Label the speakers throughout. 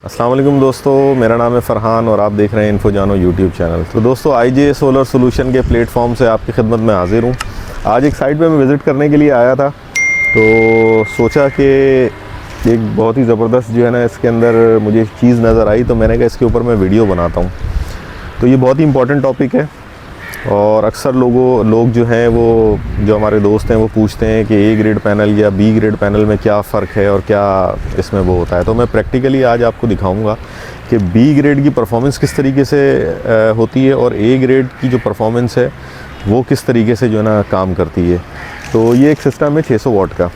Speaker 1: अस्सलाम वालेकुम दोस्तों, मेरा नाम है फ़रहान और आप देख रहे हैं इन्फो जानो यूट्यूब चैनल। तो दोस्तों आईजे सोलर सोल्यूशन के प्लेटफॉर्म से आपकी खिदमत में हाज़िर हूँ। आज एक साइट पे मैं विज़िट करने के लिए आया था, तो सोचा कि एक बहुत ही ज़बरदस्त जो है ना इसके अंदर मुझे चीज़ नज़र आई, तो मैंने कहा इसके ऊपर मैं वीडियो बनाता हूँ। तो ये बहुत ही इंपॉर्टेंट टॉपिक है और अक्सर लोग जो हैं वो जो हमारे दोस्त हैं वो पूछते हैं कि ए ग्रेड पैनल या बी ग्रेड पैनल में क्या फ़र्क है और क्या इसमें वो होता है। तो मैं प्रैक्टिकली आज आपको दिखाऊंगा कि बी ग्रेड की परफॉर्मेंस किस तरीके से होती है और ए ग्रेड की जो परफॉर्मेंस है वो किस तरीके से जो है ना काम करती है। तो ये एक सिस्टम है 600 वाट का,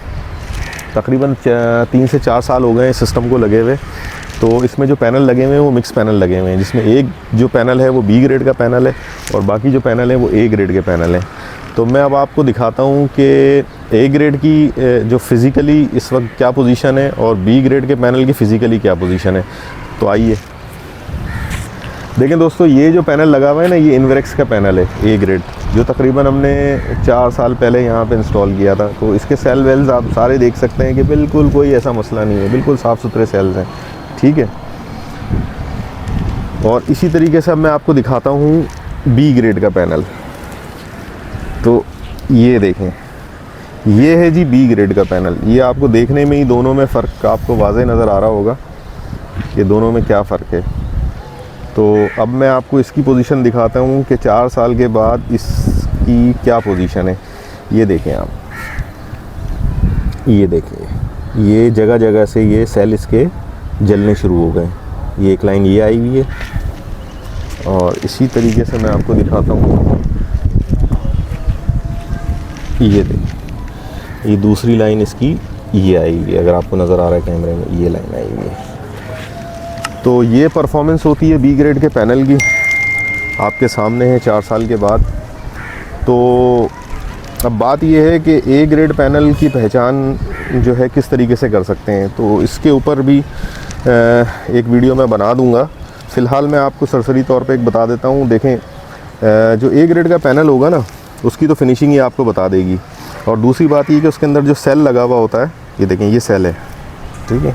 Speaker 1: तकरीबन 3 से 4 साल हो गए हैं सिस्टम को लगे हुए। तो इसमें जो पैनल लगे हुए हैं वो मिक्स पैनल लगे हुए हैं, जिसमें एक जो पैनल है वो बी ग्रेड का पैनल है और बाकी जो पैनल है वो ए ग्रेड के पैनल हैं। तो मैं अब आपको दिखाता हूँ कि ए ग्रेड की जो फ़िज़िकली इस वक्त क्या पोजीशन है और बी ग्रेड के पैनल की फ़िज़िकली क्या पोजीशन है। तो आइए देखें दोस्तों, ये जो पैनल लगा हुआ है ना, ये इन्वेरेक्स का पैनल है ए ग्रेड, जो तकरीबन हमने 4 साल पहले यहाँ पे इंस्टॉल किया था। तो इसके सेल वेल्स आप सारे देख सकते हैं कि बिल्कुल कोई ऐसा मसला नहीं है, बिल्कुल साफ़ सुथरे सेल्स हैं, ठीक है। और इसी तरीके से अब मैं आपको दिखाता हूँ बी ग्रेड का पैनल। तो ये देखें, ये है जी बी ग्रेड का पैनल। ये आपको देखने में ही दोनों में फ़र्क आपको वाज़े नज़र आ रहा होगा कि दोनों में क्या फ़र्क है। तो अब मैं आपको इसकी पोजीशन दिखाता हूँ कि 4 साल के बाद इसकी क्या पोजीशन है। ये देखें आप, ये देखें, ये जगह जगह से ये सेल इसके जलने शुरू हो गए। ये एक लाइन ये आई हुई है और इसी तरीके से मैं आपको दिखाता हूँ, ये देखिए, ये दूसरी लाइन इसकी ये आई हुई है, अगर आपको नज़र आ रहा है कैमरे में, ये लाइन आई हुई है। तो ये परफॉर्मेंस होती है बी ग्रेड के पैनल की, आपके सामने है 4 साल के बाद। तो अब बात ये है कि ए ग्रेड पैनल की पहचान जो है किस तरीके से कर सकते हैं, तो इसके ऊपर भी एक वीडियो मैं बना दूंगा। फ़िलहाल मैं आपको सरसरी तौर पे एक बता देता हूँ। देखें, जो ए ग्रेड का पैनल होगा ना, उसकी तो फिनिशिंग ही आपको बता देगी। और दूसरी बात ये कि उसके अंदर जो सेल लगा हुआ होता है, ये देखें, ये सेल है, ठीक है।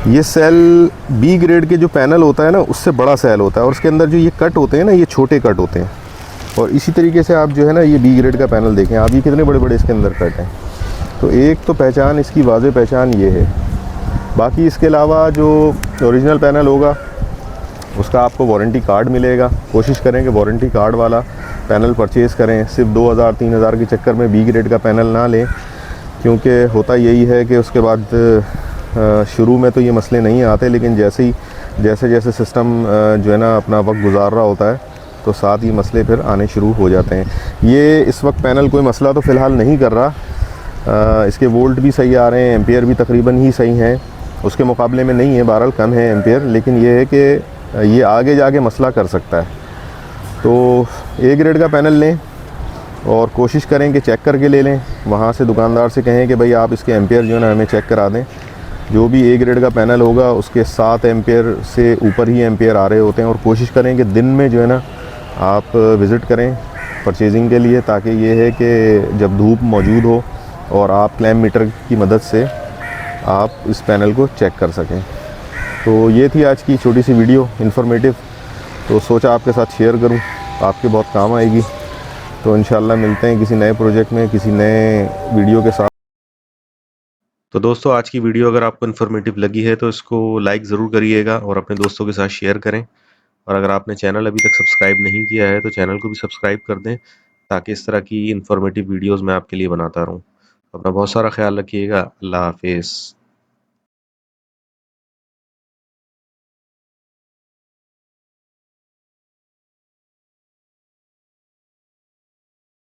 Speaker 1: ये सेल बी ग्रेड के जो पैनल होता है ना, उससे बड़ा सेल होता है और उसके अंदर जो ये कट होते हैं ना, ये छोटे कट होते हैं। और इसी तरीके से आप जो है ना, ये बी ग्रेड का पैनल देखें आप, ये कितने बड़े बड़े इसके अंदर कट हैं। तो एक तो पहचान इसकी वाज़ेह पहचान ये है। बाकी इसके अलावा जो ओरिजिनल पैनल होगा उसका आपको वारंटी कार्ड मिलेगा। कोशिश करें कि वारंटी कार्ड वाला पैनल परचेज़ करें, सिर्फ 2000-3000 के चक्कर में बी ग्रेड का पैनल ना लें, क्योंकि होता यही है कि उसके बाद शुरू में तो ये मसले नहीं आते, लेकिन जैसे जैसे सिस्टम जो है ना अपना वक्त गुजार रहा होता है, तो साथ ही मसले फिर आने शुरू हो जाते हैं। ये इस वक्त पैनल कोई मसला तो फ़िलहाल नहीं कर रहा, इसके वोल्ट भी सही आ रहे हैं, एम्पेयर भी तकरीबन ही सही हैं, उसके मुकाबले में नहीं है, बहरहाल कम है एम्पेयर, लेकिन ये है कि ये आगे जाके मसला कर सकता है। तो ए ग्रेड का पैनल लें और कोशिश करें कि चेक करके ले लें। वहाँ से दुकानदार से कहें कि भाई आप इसके एम्पेयर जो है ना हमें चेक करा दें। जो भी ए ग्रेड का पैनल होगा उसके 7 एम्पेयर से ऊपर ही एम्पेयर आ रहे होते हैं। और कोशिश करें कि दिन में जो है ना आप विज़िट करें परचेजिंग के लिए, ताकि ये है कि जब धूप मौजूद हो और आप क्लैम मीटर की मदद से आप इस पैनल को चेक कर सकें। तो ये थी आज की छोटी सी वीडियो, इन्फॉर्मेटिव। तो सोचा आपके साथ शेयर करूं, आपके बहुत काम आएगी। तो इंशाल्लाह मिलते हैं किसी नए प्रोजेक्ट में, किसी नए वीडियो के साथ। तो दोस्तों आज की वीडियो अगर आपको इन्फॉर्मेटिव लगी है तो इसको लाइक ज़रूर करिएगा और अपने दोस्तों के साथ शेयर करें। और अगर आपने चैनल अभी तक सब्सक्राइब नहीं किया है तो चैनल को भी सब्सक्राइब कर दें, ताकि इस तरह की इन्फॉर्मेटिव वीडियोज़ मैं आपके लिए बनाता रहूँ। अपना बहुत सारा ख्याल रखिएगा। अल्लाह हाफिज़।